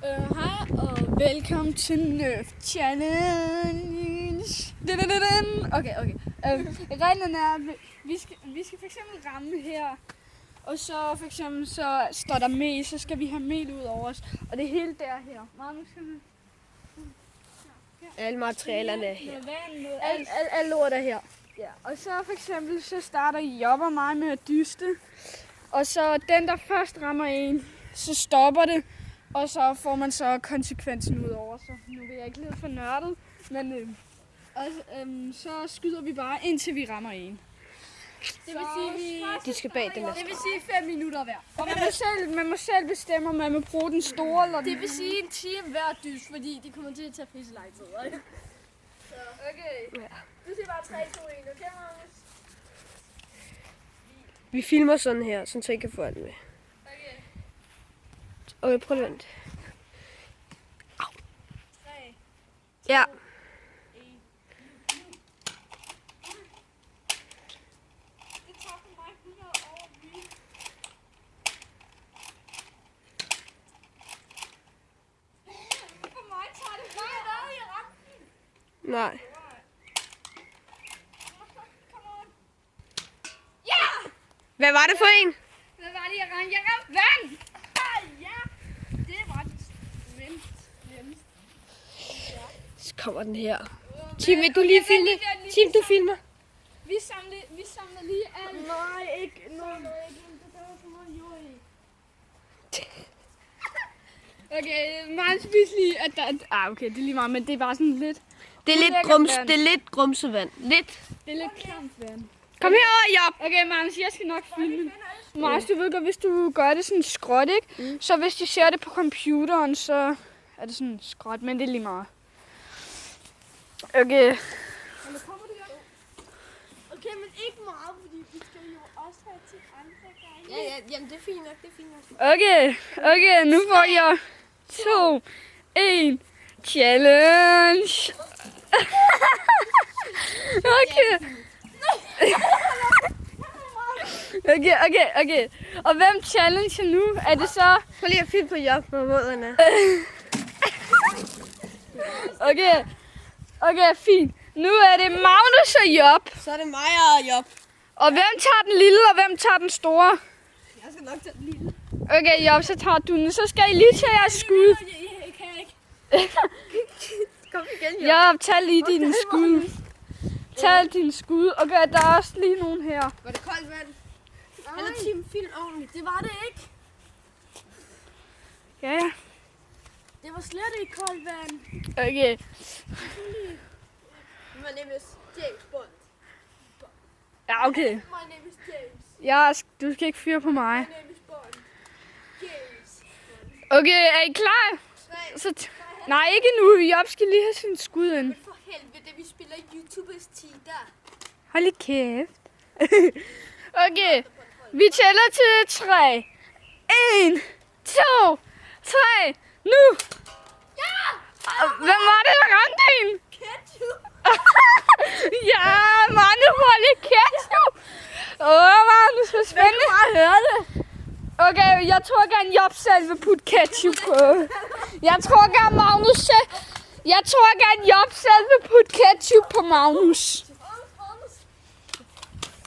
Hej og velkommen til Nerf Challenge. Okay. Reglen er, at vi skal for eksempel ramme her. Og så for eksempel så står der mel, så skal vi have mel ud over os. Og det er helt der her. Alle materialerne er her. Alle lort er her. Ja. Og så for eksempel så starter Job og mig med at dyste. Og så den der først rammer en, så stopper det. Og så får man så konsekvensen ud over sig. Nu vil jeg ikke lidt for nørdet, men så skyder vi bare indtil vi rammer en. Det vil sige, De skal bag den der. det vil sige 5 minutter hver. Og man må selv bestemme, om man vil bruge den store eller den. Det vil sige en time hver dys, fordi de kommer til at tage pisse lang tid. Så, okay. Ja. Du siger bare 3, 2, 1. Okay, Magnus? Vi filmer sådan her, så I kan få alt med. Okay. Okay, prøv at vente. 3, Ja. 1. Det tager for mig 100 over vildt. For mig tager det 100 over i rampen. Nej. Ja! Hvad var det for en? Hvad var det, jeg ramte? Jeg ramte vand! Ja! Det var det nemmest. Så kommer den her. Tim, vil du lige filme? Tim, du filmer. Vi samler lige alt. Nej, ikke nu. Der var så meget jord i. Okay, meget spiselige, at der... okay, det er lige meget, men det er bare sådan lidt... Det er lidt grumsevand. Lidt. Det er lidt klamt vand. Kom herover, Job. Okay, Magnus, jeg skal nok filme. Magnus, du ved godt, hvis du gør det sådan skråt, ikke? Så hvis de ser det på computeren, så er det sådan skråt, men det er lige meget. Okay. Okay, men ikke meget, fordi vi skal jo også have til andre gange. Ja, jamen det er fint nok, Okay, nu får jeg 2, 1, challenge. Okay. Og hvem challenger nu? Er det så... Prøv lige at filme på Job, hvor våderne er. Okay, fint. Nu er det Magnus og Job. Så er det mig og Job. Og hvem tager den lille, og hvem tager den store? Jeg skal nok tage den lille. Okay, Job, så tager du den. Så skal I lige tage jeres skud. Jeg kan ikke. Kom igen, Job. Job, tag lige din skud. Tag din skud. Okay, der er også lige nogen her. Var det koldt vand? Eller Tim, film ordentligt. Det var det ikke. Ja. Det var slet ikke koldt vand. Okay. My name is James Bond. Ja, okay. My name is James. Du skal ikke fyre på mig. My name is Bond. James. Okay, er I klar? Så nej, ikke nu. Job skal lige have sin skud ind. For helvede, vi spiller YouTubers tid der. Hold lige kæft. Okay, vi tæller til 3. 1, 2, 3, nu! Ja! Hvem var det, der ramte en? Ketchup. Ja, Manu får lidt ketchup. Magnus, hvor spændende. Jeg kan bare høre det. Okay, jeg tror gerne, Job selv vil putte ketchup på. Jeg tror gerne, Job selv vil putte ketchup på Magnus.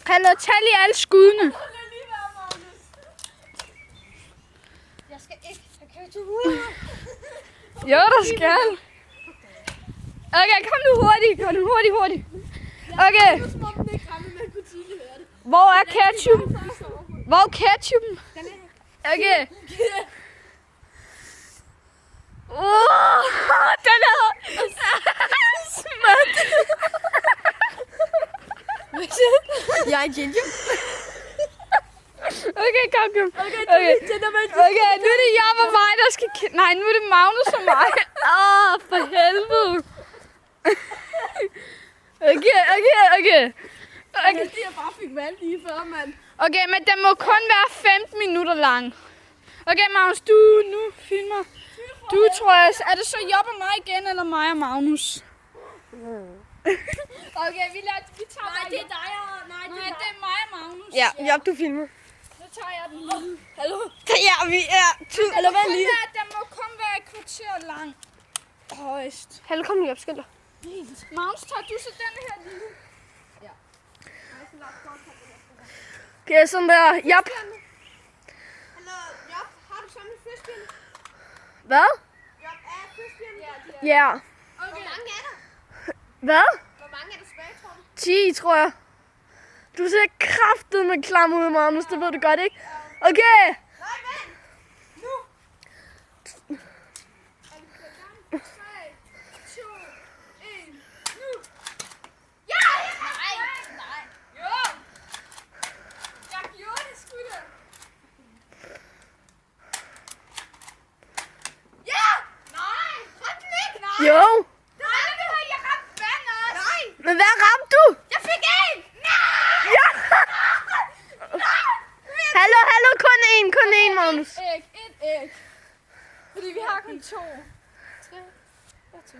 Hallo, tag lige alle skuddene. Jeg skal ikke have ketchup. Jo, der skal. Okay, kom nu hurtigt. Okay, hvor er ketchup? Hvor er ketchupen? Okay. Den er smart. Jeg er Ginger. Okay, kom. Okay, nu er det Job og mig, der skal... Nej, nu er det Magnus og mig. For helvede. Okay. Jeg bare fik vand lige før, mand. Okay, men den må kun være 15 minutter lang. Okay, Magnus, du nu filmer. Du tror jeg... Er det så Job og mig igen, eller mig og Magnus? Okay, vi tager... Nej, det er dig og... Nej, det er mig og Magnus. Ja, Job, du filmer. Så tager jeg den lille. Hallo? Ja, vi er... Hallo, hvad lige? Den må kun være et kvarter. højst. Hallo, kom nu op, skynd dig. Magnus, tager du så den her lille? Okay, sådan der. Jap. Hallo, Job, har du samlet fiskene? Hvad? Job, er fiskene? Ja. Okay. Hvor mange er der? Hvad? Hvor mange er der tilbage, tror du? 10, tror jeg. Du ser kraftedeme klam ud, Magnus. Det ved du godt, ikke? Okay. Nej, vent! Nu! Er vi på gang? 3, 2, 1, nu! Ja! Nej! Jo! Jeg gjorde det sgu da! Ja! Nej! Ramte den ikke? Nej! Jo. Nej, jeg ramte vand også! Nej! Men hvad ramte du? Jeg fik en! Nej! Ja. Hallo, kun én, Magnus. Et æg. Fordi vi har kun 2. 3. Og 2.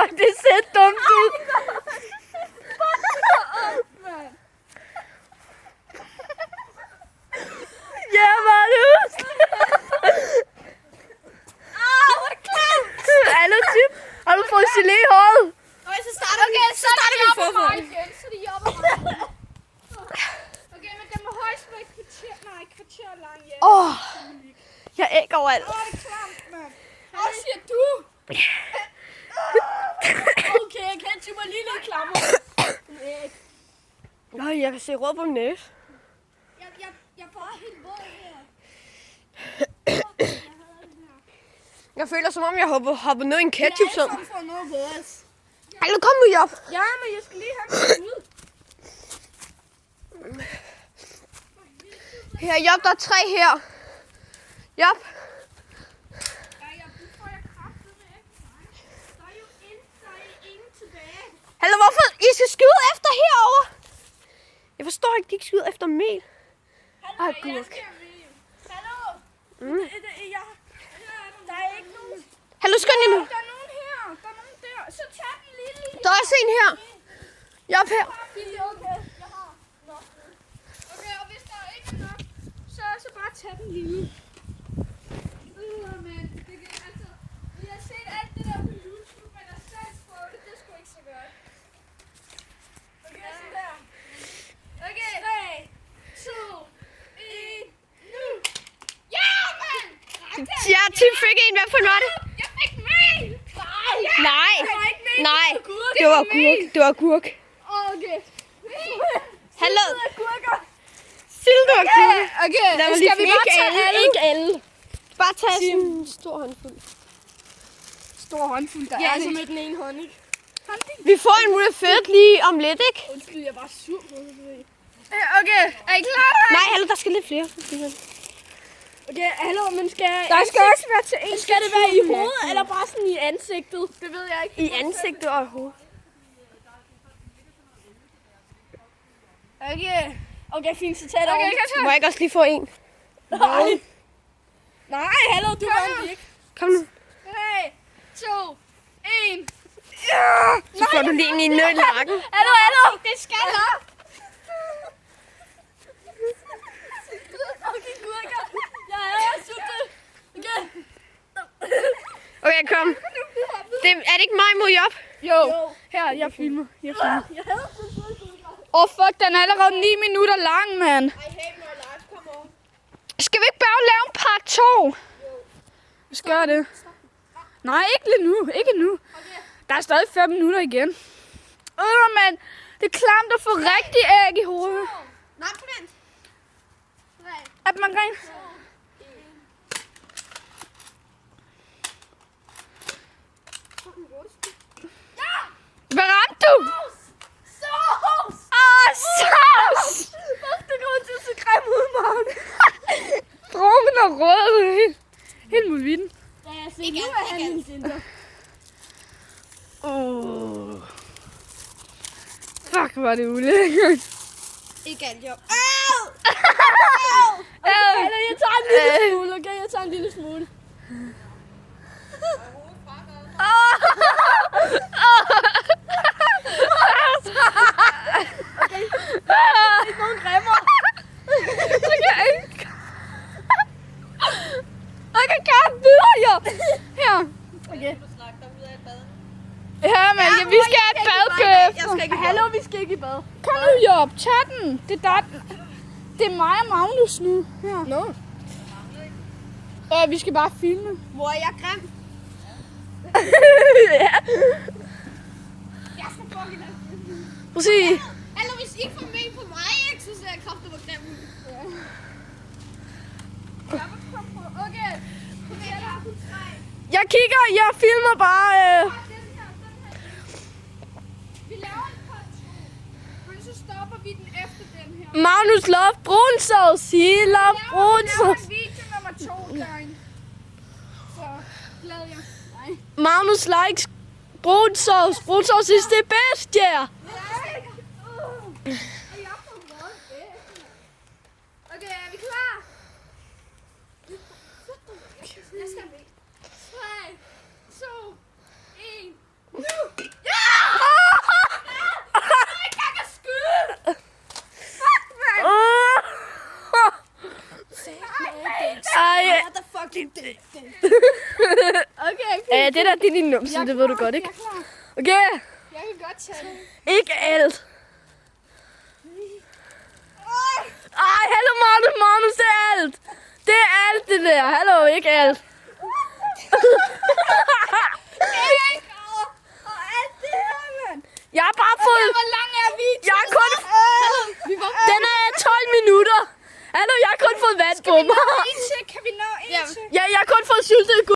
Og det ser dumt ud. Ja, Magnus. Hvor er det klamt! Hallo, Tim. Har du fået gelé i håret? Okay, så starter vi forfra. Igen, så det jobber mig. Okay, men den må højst være et kvarter lang, ja. Jeg æg overalt. Det er klamt, mand. Hvad siger du? Okay, jeg kan mig lige lidt klammer. Nå, jeg kan se rød på min næse. Jeg er bare helt våd her. Jeg føler, som om jeg hopper ned i en ketchup-sum. for noget værre. Hallo, kom nu, Job. Ja, men jeg skal lige have mig ud. Her, Job, der er 3 her. Job. Hallo, hvorfor? I skal skyde efter herovre. Jeg forstår ikke, de ikke skyder efter mel. Ej, gurk. Hallo? Mm. Der er ikke nogen. Hallo, skynd jer nu. Der er nogen her. Der er nogen der. Så tag den lille. Der er også en her. Job her. Okay, jeg har nok. Okay, og hvis der ikke er nok, så bare tag den lille. Men det kan altså... Vi har set alt det der på YouTube, men at selv prøve det, det er sgu ikke så godt. Okay, sådan der. Okay, 3, 2, 1, nu! Ja, mand! Ja, Tim fik en. Hvad for noget? Jeg fik mel! Nej. Det var ikke mel, Nej. det var gurke. Det var gurk. Det var gurk. Okay. Hallo. Gurker. Silde og gurk. Okay, Lad mig lige skal vi bare tage alle? Ikke alle. Bare tag sådan en stor håndfuld. Stor håndfuld, der Ja, er altså med den ene hånd, ikke? Vi får en refit lige om lidt, ikke? Undskyld, jeg er bare sur på det. Okay, er I klar? Nej, hallo, der skal lidt flere. Okay, hallo, men skal... Der skal også være til en. Skal det være i hovedet, eller bare sådan i ansigtet? Det ved jeg ikke. I ansigtet og i hovedet. Okay, fint, så tag det over. Må jeg ikke også lige få en? Nej, hallo, du vandt ikke. Kom nu. 3, 2, 1. Så får du lige en i nød nakken. Hallo, det skal op. Okay, gurker. Jeg er super. Okay. Okay, kom. Det, er det ikke mig mod Job? Jo. Her, jeg filmer. Fuck, den er allerede 9 minutter lang, mand. Skal vi ikke bare lave en part 2? Vi skal gøre det. Nej, ikke lige nu. Ikke nu. Der er stadig 5 minutter igen. Mand. Det er klamt at få rigtig æg i hovedet. Nej, vent. At man rent... Hvad ramte du? Sovs! Sovs! Det kommer til at se grim ud, Morgen. Brun og rød. Helt muligvis. Ikke alt. Fuck, var det ulækkert. Ikke alt, jo. Eller jeg tager en lille smule, okay? Jeg tager en lille smule. Okay. Ikke nogen grimmer. Okay. vi skal have et bad bagefter. Jeg skal ikke i bad. Hallo, vi skal ikke i bad. Kom nu, Job. Tag den. Det er dig. Det er mig og Magnus nu. Her. Nå. Vi skal bare filme. Hvor er jeg grim? Ja, Jeg skal fucking have. præcis. Eller hvis I får med på mig, ikke, så ser jeg kraftigt hvor grim ud. Okay. Jeg kigger, jeg filmer bare. Vi laver en part 2. Men så stopper vi den efter den her. Magnus love brunsovs. He love Vi laver brunsovs. en video nummer 2 derinde. Så glæder jeg. Nej. Magnus likes brunsovs. Brunsovs is det bedste, ja. Okay, er vi klar? Jeg skal med. 3, 2, 1. Nu! Ja! Jeg kan skyde! Fuck, man! Ej, Motherfucking dick. Okay, det der, det er din numse, det ved du godt, ikke? Jeg er klar. Okay, Jeg kan godt tage den. ikke alt. Ej, hallo Magnus, det er alt. Det er alt det der. Hallo, ikke alt.